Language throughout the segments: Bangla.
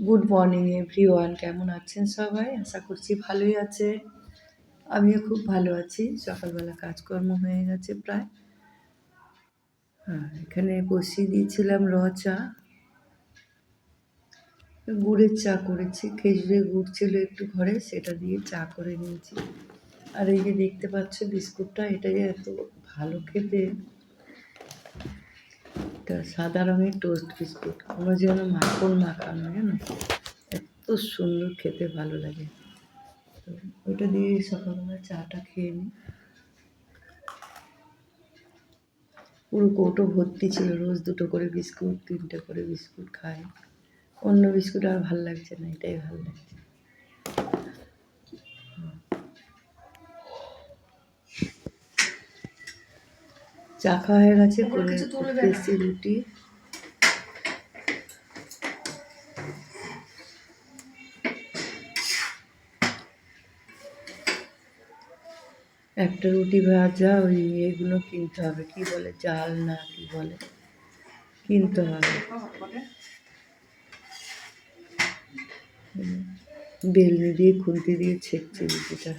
গুড মর্নিং এভরিওয়ান, কেমন আছেন সবাই? আশা করছি ভালোই আছে। আমিও খুব ভালো আছি। সকালবেলা কাজকর্ম হয়ে গেছে প্রায়। এখানে বসিয়ে দিয়েছিলাম চা, গুড়ের চা করেছি। খেজুরের গুড় ছিল একটু ঘরে, সেটা দিয়ে চা করে নিয়েছি। আর এই যে দেখতে পাচ্ছ বিস্কুটটা, এটা যে এত ভালো খেতে। এটা সাদা রঙের টোস্ট বিস্কুট, কোনো যেন মাখন মাখানো, জানো, এত সুন্দর খেতে, ভালো লাগে। তো ওইটা দিয়ে সকালবেলা চাটা খেয়ে নিই। পুরো কৌটো ভর্তি ছিল, রোজ 2টো করে বিস্কুট, 3টে করে বিস্কুট খাই। অন্য বিস্কুট আর ভাল লাগছে না, এটাই ভাল লাগছে। চা খাওয়া হয়ে গেছে, করে এসছি রুটি। একটা রুটি ভাজা, ওই এগুলো কিনতে হবে, কি বলে, জাল না কি বলে, কিনতে হবে। বেলনি দিয়ে খুন্তি দিয়ে ছেঁকছি রুটিটা।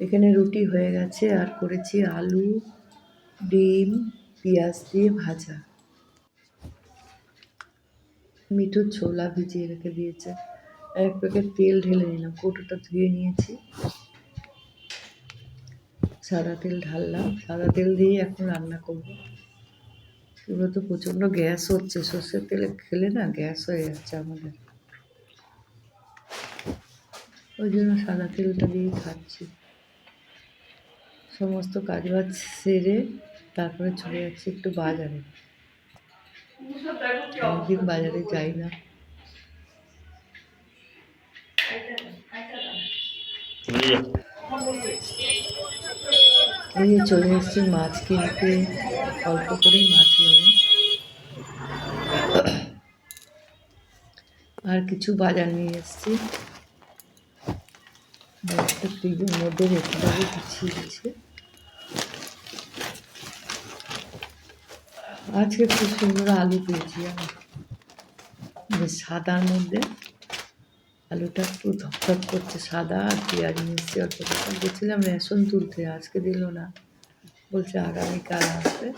এখানে রুটি হয়ে গেছে, আর করেছি আলু, ডিম, পেঁয়াজ দিয়ে ভাজা। মিঠু ছোলা ভিজিয়ে রেখে দিয়েছে। এক প্যাকেট তেল ঢেলে নিলাম, কৌটোটা ধুয়ে নিয়েছি। সাদা তেল ঢাললাম, সাদা তেল দিয়ে এখন রান্না করব। এগুলো তো প্রচণ্ড গ্যাস হচ্ছে, সর্ষের তেলে খেলে না গ্যাস হয়ে যাচ্ছে আমাদের, ওই জন্য সাদা তেলটা দিয়ে খাচ্ছি। সমস্ত কাজবাজ সেরে তারপরে চলে যাচ্ছি একটু বাজারে। অনেকদিন বাজারে যাই না। এই যে চলে এসেছি মাছ কিনতে, অল্প করেই মাছ নেব। আর কিছু বাজার নিয়ে এসেছি, একটা ফ্রিজের মধ্যে রেখে দেবো, গুছিয়ে দিচ্ছে। আজকে খুব সুন্দর আলু পেয়েছি, জানো, বেশ সাদার মধ্যে আলুটা একটু ধপধপ করছে, সাদা। আর পেঁয়াজ মিশিয়ে অল্প টাকা গেছিলাম রেশন তুলতে, আজকে দিল না, বলছে আগামীকাল আসবে,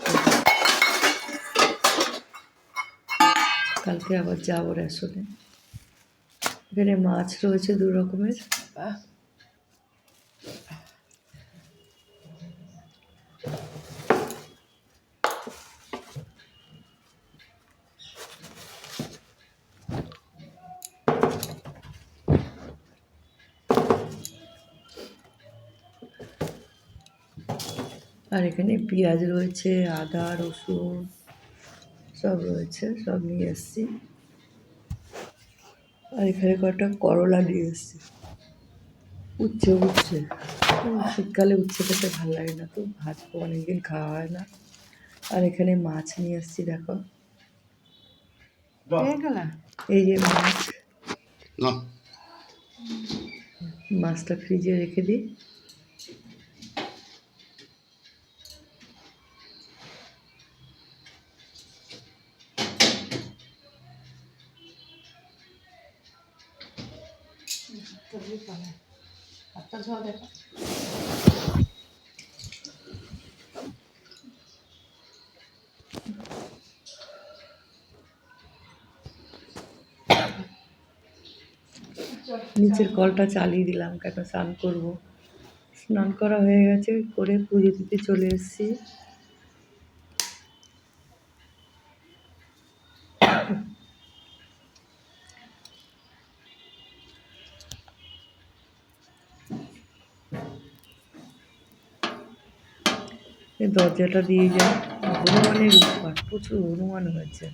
কালকে আবার যাবো রেশনে। এখানে মাছ রয়েছে 2 রকমের। আর এখানে পেঁয়াজ রয়েছে, আদা, রসুন সব রয়েছে, সব নিয়ে এসেছি। আর এখানে কয়েকটা করলা নিয়ে এসেছি, উচ্ছে। শীতকালে উচ্ছে খেতে ভালো লাগে না, তো ভাজবো, অনেকদিন খাওয়া হয় না। আর এখানে মাছ নিয়ে এসেছি, দেখো, এই যে মাছ। মাছটা ফ্রিজে রেখে দিই। নিচের কলটা চালিয়ে দিলাম, কেন স্নান করবো। স্নান করা হয়ে গেছে, করে পুজো দিতে চলে এসেছি। এই দরজাটা দিয়ে যায়, হনুমানের উৎপাত, প্রচুর হনুমান হয়েছে।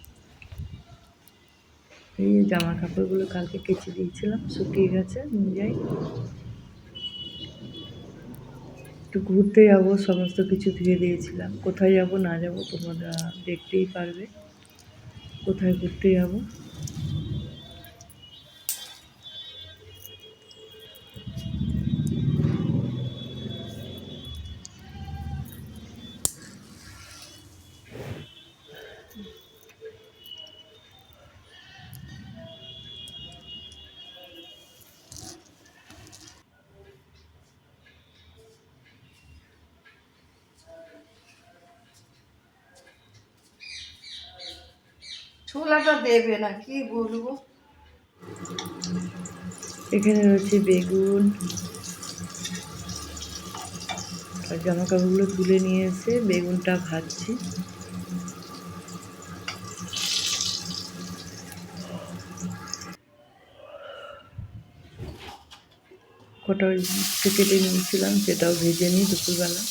এই জামা কাপড়গুলো কালকে কেচে দিয়েছিলাম, শুকিয়ে গেছে, নিয়ে যাই। একটু ঘুরতে যাবো, সমস্ত কিছু ধুয়ে দিয়েছিলাম। কোথায় যাব না যাব তোমরা দেখতেই পারবে, কোথায় ঘুরতে যাব। ছোলাটা দেবে না, কি বলবো। এখানে রয়েছে বেগুন, আর জামা কাপড়গুলো তুলে নিয়ে এসে বেগুনটা ভাজছি। কটা উচ্ছে কেটে নিয়েছিলাম, সেটাও ভেজে নিই দুপুরবেলা।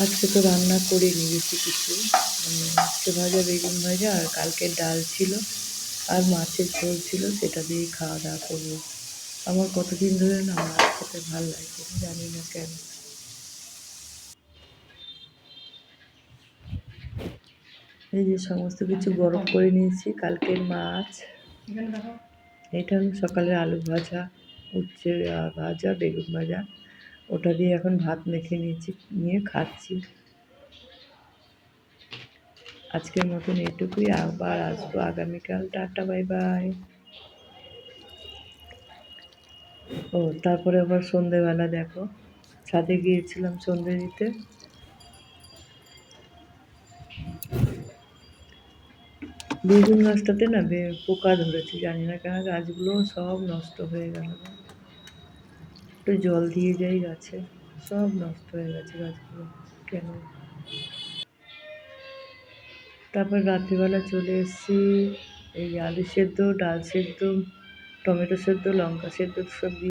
আজকে তো রান্না করিনি বেশি কিছু, উচ্ছে ভাজা, বেগুন ভাজা, আর কালকের ডাল ছিল, আর মাছের ঝোল ছিল, সেটা দিয়েই খাওয়া দাওয়া করবো। আমার কতদিন ধরে না মাছ খেতে ভালো লাগে, জানি না কেন। এই যে সমস্ত কিছু গরম করে নিয়েছি, কালকের মাছ। এটা হলো সকালের আলু ভাজা, উচ্ছে ভাজা, বেগুন ভাজা, ওটা দিয়ে এখন ভাত মেখে নিয়েছি, নিয়ে খাচ্ছি। আজকের মতন এটুকুই, আবার আসবো আগামীকাল। Tata, bye bye. ও তারপরে আবার সন্ধেবেলা দেখো, ছাদে গিয়েছিলাম সন্ধে দিতে। বেগুন গাছটাতে না পোকা ধরেছে, জানি না কেন, গাছগুলো সব নষ্ট হয়ে গেল। একটু জল দিয়ে যাই গাছে, সব নষ্ট হয়ে গেছে গাছগুলো, কেন। তারপর রাত্রিবেলা চলে এসেছি, এই আলু সেদ্ধ, ডাল সেদ্ধ, টমেটো সেদ্ধ, লঙ্কা সেদ্ধ সব দিয়ে